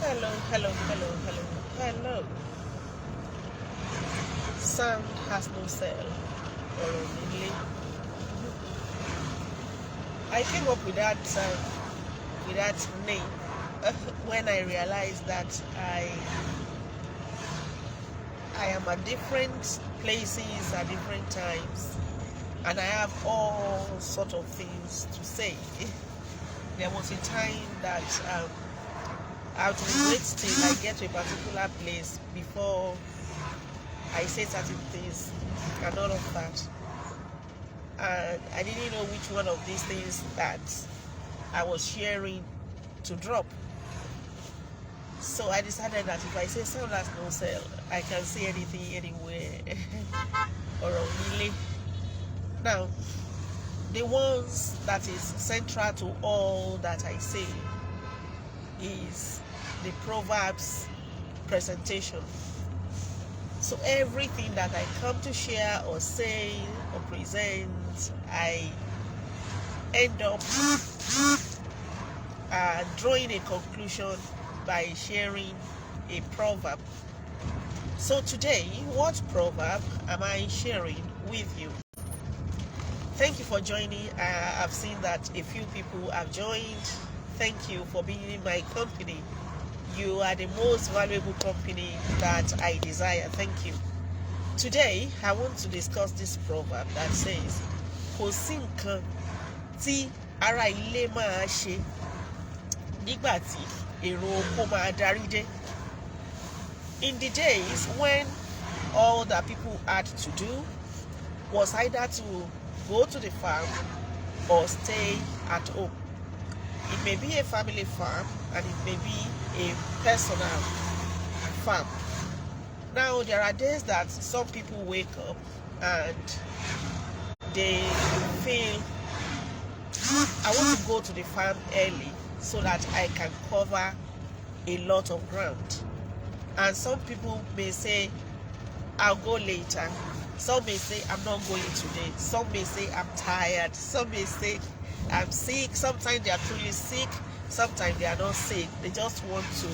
Hello, hello, hello, hello, hello. Sound has no cell. Or really. I came up with that name when I realized that I am at different places at different times, and I have all sort of things to say. There was a time that I have to wait till I get to a particular place before I say certain things and all of that. And I didn't know which one of these things that I was sharing to drop. So I decided that if I say sound has no cell, I can say anything anywhere or really. Now, the ones that is central to all that I say is the Proverbs presentation. So everything that I come to share or say or present, I end up drawing a conclusion by sharing a proverb. So today, what proverb am I sharing with you? Thank you for joining. I've seen that a few people have joined. Thank you for being in my company. You are the most valuable company that I desire. Thank you. Today, I want to discuss this proverb that says, kò sí nǹkan tí ará ilé máa ṣe nígbà tí èrò oko máa darí dé. In the days when all that people had to do was either to go to the farm or stay at home. It may be a family farm and it may be a personal farm. Now, there are days that some people wake up and they feel, I want to go to the farm early so that I can cover a lot of ground. And some people may say, I'll go later. Some may say, I'm not going today. Some may say, I'm tired. Some may say, I'm sick. Sometimes they are truly sick. Sometimes they are not sick. They just want to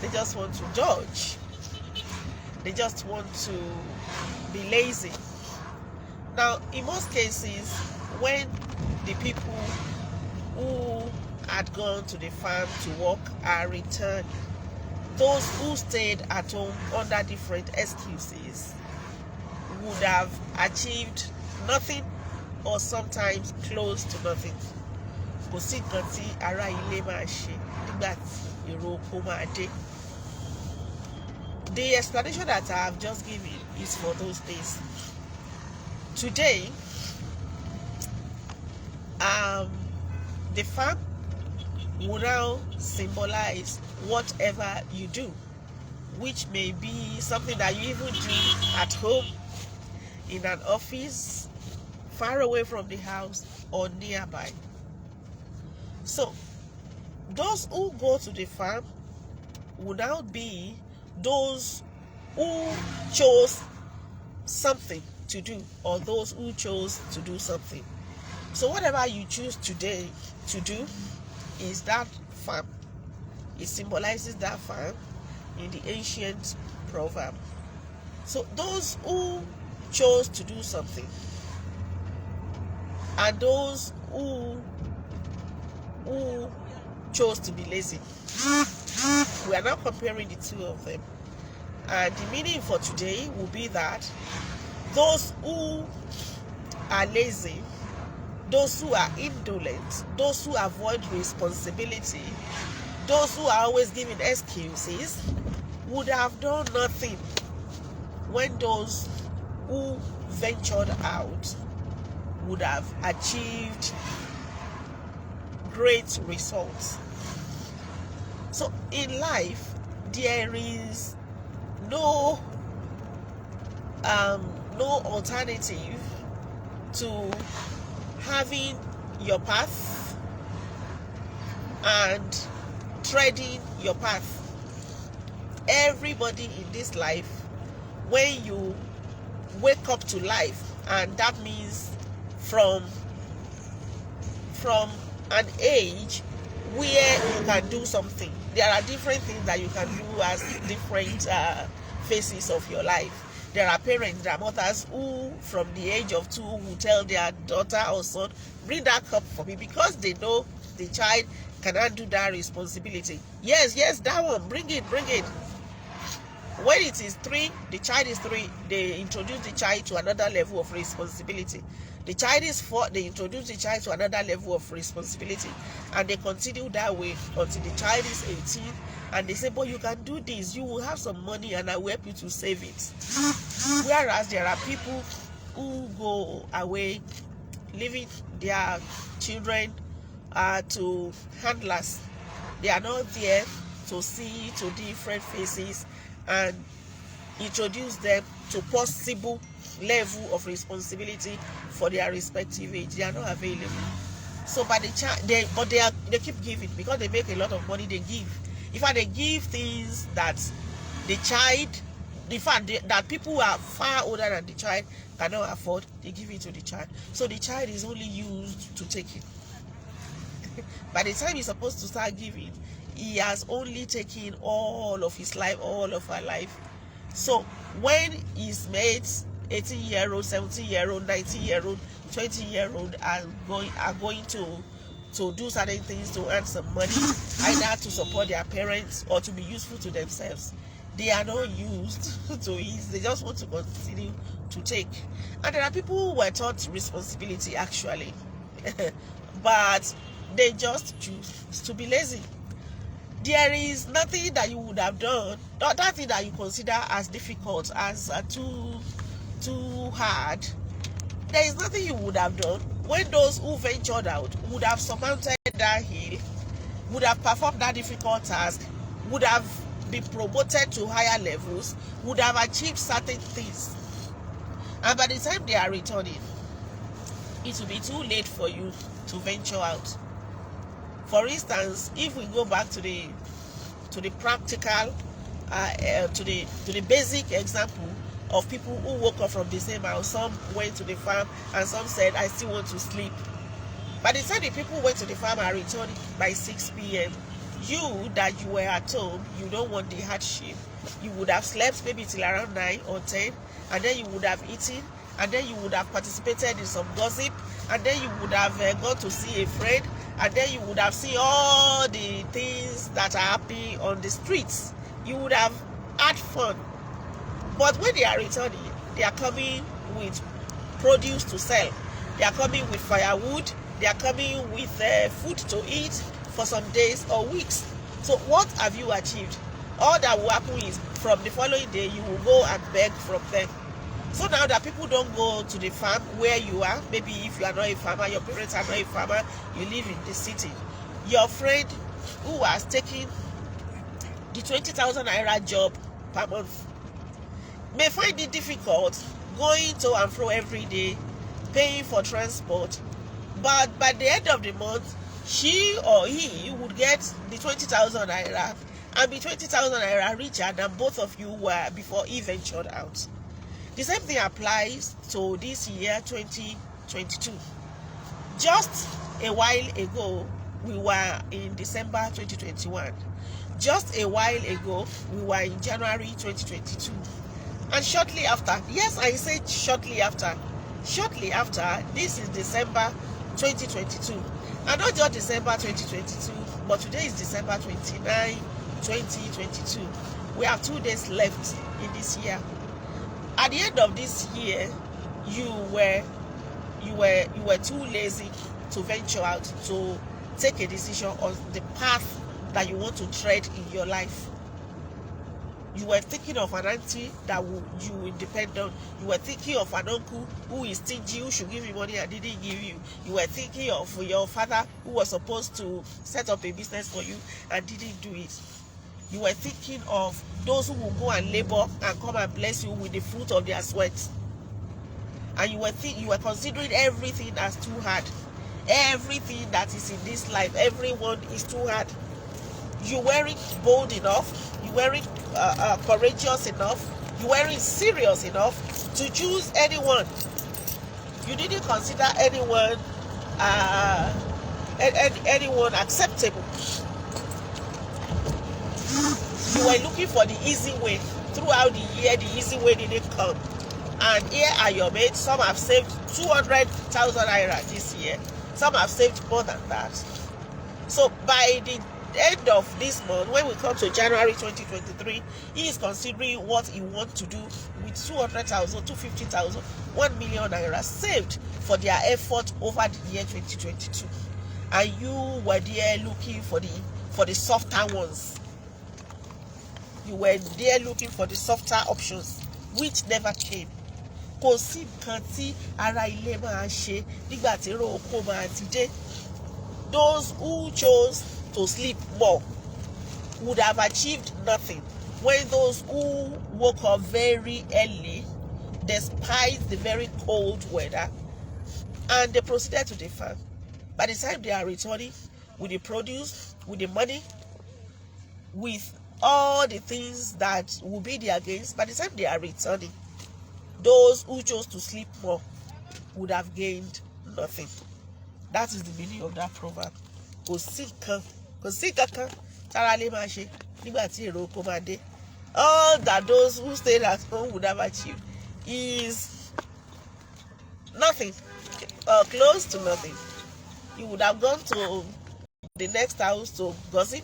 they just want to judge. They just want to be lazy. Now, in most cases, when the people who had gone to the farm to work are returned, those who stayed at home under different excuses would have achieved nothing or sometimes close to nothing. Kò sí nǹkan tí ará ilé máa ṣe nígbà tí èrò oko máa dé. The explanation that I have just given is for those days. Today, the farm will now symbolize whatever you do, which may be something that you even do at home, in an office, far away from the house, or nearby. So, those who go to the farm will now be those who chose something to do, or those who chose to do something. So whatever you choose today to do is that farm. It symbolizes that farm in the ancient proverb. So those who chose to do something and those who chose to be lazy, we are now comparing the two of them. And the meaning for today will be that those who are lazy, those who are indolent, those who avoid responsibility, those who are always giving excuses, would have done nothing when those who ventured out would have achieved great results. So in life, there is no alternative to having your path and treading your path. Everybody in this life, when you wake up to life, and that means from an age where you can do something. There are different things that you can do as different phases of your life. There are parents, there are mothers who from the age of 2 will tell their daughter or son, bring that cup for me, because they know the child cannot do that responsibility. Yes, that one, bring it. When it is 3, the child is 3, they introduce the child to another level of responsibility. The child is 4, they introduce the child to another level of responsibility, and they continue that way until the child is 18, and they say, but you can do this, you will have some money and I will help you to save it. Whereas there are people who go away leaving their children to handlers. They are not there to see to different faces and introduce them to possible level of responsibility for their respective age. They are not available. So by the child, they keep giving because they make a lot of money. They give. In fact, they give things that the child, in fact, that people who are far older than the child cannot afford. They give it to the child. So the child is only used to take it. By the time he's supposed to start giving, he has only taken all of his life, all of our life. So when his mates, 18-year-old, 17-year-old, 19-year-old, 20-year-old are going to do certain things to earn some money, either to support their parents or to be useful to themselves, they are not used to it. They just want to continue to take. And there are people who were taught responsibility actually, but they just choose to be lazy. There is nothing that you would have done, that thing that you consider as difficult, as too hard. There is nothing you would have done when those who ventured out would have surmounted that hill, would have performed that difficult task, would have been promoted to higher levels, would have achieved certain things. And by the time they are returning, it will be too late for you to venture out. For instance, if we go back to the practical, to the basic example of people who woke up from the same house, some went to the farm and some said, I still want to sleep. By the time the people went to the farm and returned by 6 p.m., you that you were at home, you don't want the hardship. You would have slept maybe till around 9 or 10, and then you would have eaten, and then you would have participated in some gossip, and then you would have gone to see a friend, and then you would have seen all the things that are happening on the streets. You would have had fun. But when they are returning, they are coming with produce to sell. They are coming with firewood. They are coming with food to eat for some days or weeks. So what have you achieved? All that will happen is from the following day, you will go and beg from them. So now that people don't go to the farm where you are, maybe if you are not a farmer, your parents are not a farmer, you live in the city. Your friend who has taken the 20,000 naira job per month may find it difficult going to and fro every day, paying for transport. But by the end of the month, she or he would get the 20,000 naira and be 20,000 naira richer than both of you were before he ventured out. The same thing applies to this year, 2022. Just a while ago, we were in December 2021. Just a while ago, we were in January 2022. And shortly after, yes, I said shortly after, this is December 2022. And not just December 2022, but today is December 29, 2022. We have 2 days left in this year. At the end of this year, you were too lazy to venture out, to take a decision on the path that you want to tread in your life. You were thinking of an auntie that you will depend on. You were thinking of an uncle who is stingy, who should give you money and didn't give you. You were thinking of your father who was supposed to set up a business for you and didn't do it. You were thinking of those who will go and labor and come and bless you with the fruit of their sweat. And you were considering everything as too hard. Everything that is in this life, everyone is too hard. You weren't bold enough. You weren't courageous enough. You weren't serious enough to choose anyone. You didn't consider anyone anyone acceptable. You were looking for the easy way. Throughout the year, the easy way didn't come. And here are your mates. Some have saved 200,000 naira this year. Some have saved more than that. So by the end of this month, when we come to January 2023, he is considering what he wants to do with 200,000, 250,000, 1 million naira saved for their effort over the year 2022. And you were there looking for the softer ones. You were there looking for the softer options, which never came. Kò sí nǹkan tí ara ilé máa ṣe nígbà tí èrò oko máa ti dé. Those who chose to sleep more would have achieved nothing, when those who woke up very early, despite the very cold weather, and they proceeded to the farm. By the time they are returning with the produce, with the money, with all the things that will be their gains, by the time they are returning, those who chose to sleep more would have gained nothing. That is the meaning of that proverb. Kò sí kankan tára lè máa ṣe nígbà tí èrò oko máa dé. All that those who stayed at home would have achieved is nothing, close to nothing. You would have gone to the next house to gossip.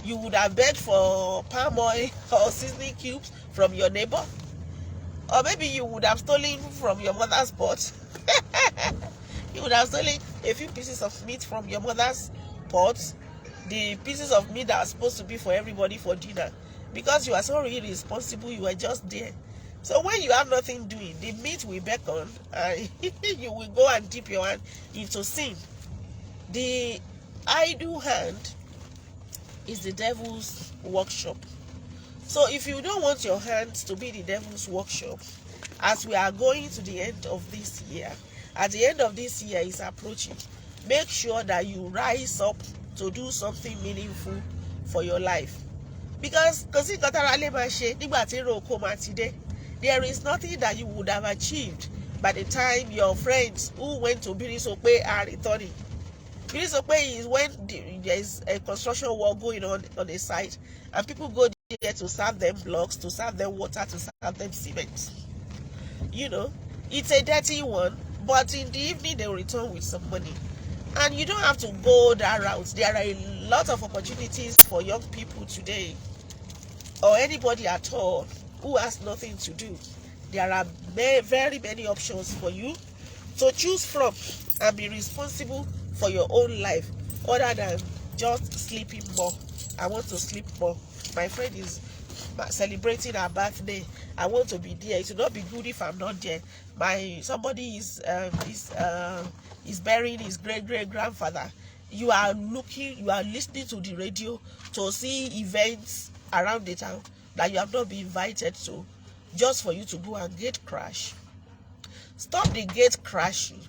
You would have begged for palm oil or seasoning cubes from your neighbor. Or maybe you would have stolen from your mother's pot. You would have stolen a few pieces of meat from your mother's pot. The pieces of meat that are supposed to be for everybody for dinner. Because you are so irresponsible, you are just there. So when you have nothing doing, the meat will beckon and you will go and dip your hand into sin. The idle hand is the devil's workshop. So if you don't want your hands to be the devil's workshop, as we are going to the end of this year, at the end of this year is approaching, make sure that you rise up to do something meaningful for your life. Because there is nothing that you would have achieved by the time your friends who went to Birisope are returning. Birisope is when there is a construction work going on the site, and people go there to serve them blocks, to serve them water, to serve them cement. You know, it's a dirty one, but in the evening they will return with some money. And you don't have to go that route. There are a lot of opportunities for young people today, or anybody at all who has nothing to do. There are very many options for you to choose from and be responsible for your own life, other than just sleeping more. I want to sleep more. My friend is celebrating her birthday. I want to be there. It will not be good if I'm not there. Somebody is burying his great grandfather. You are listening to the radio to see events around the town that you have not been invited to, just for you to go and gate crash. Stop the gate crashing.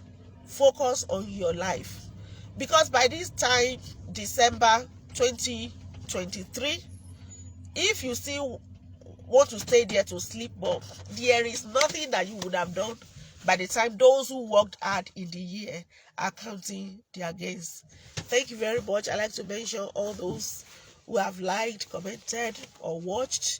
Focus on your life. Because by this time, December 2023, if you still want to stay there to sleep more, there is nothing that you would have done by the time those who worked hard in the year are counting their gains. Thank you very much. I'd like to mention all those who have liked, commented, or watched.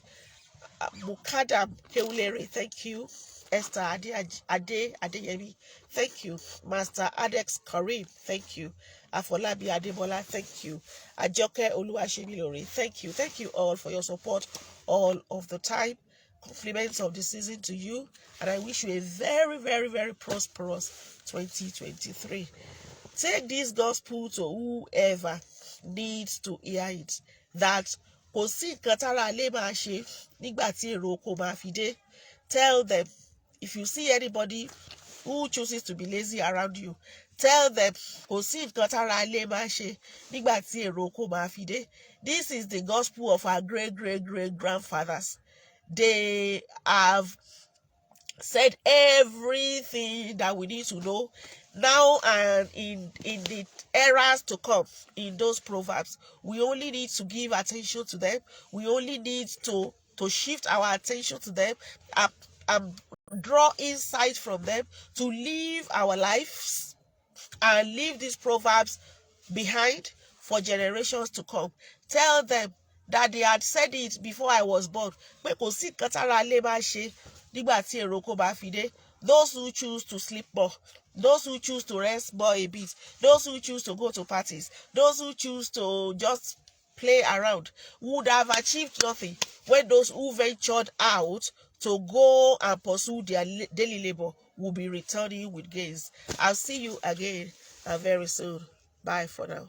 Mukadam Keulere, thank you. Esther Adeyemi, thank you. Master Adex Karim, thank you. Afolabi Adebola, thank you. Ajoke Oluwasemilore, thank you. Thank you all for your support all of the time. Compliments of the season to you, and I wish you a very, very, very prosperous 2023. Take this gospel to whoever needs to hear it, that kò sí nǹkan tára lè máa ṣe nígbà tí èrò oko máa fi dé. Tell them, if you see anybody who chooses to be lazy around you, tell them kò sí nǹkan tára lè máa ṣe nígbà tí èrò oko máa fi dé. This is the gospel of our great grandfathers. They have said everything that we need to know now, and in the eras to come, in those proverbs. We only need to give attention to them. We only need to shift our attention to them and draw insight from them to live our lives and leave these proverbs behind for generations to come. Tell them that they had said it before I was born. Those who choose to sleep more, those who choose to rest more a bit, those who choose to go to parties, those who choose to just play around would have achieved nothing when those who ventured out to go and pursue their daily labor will be returning with gains. I'll see you again very soon. Bye for now.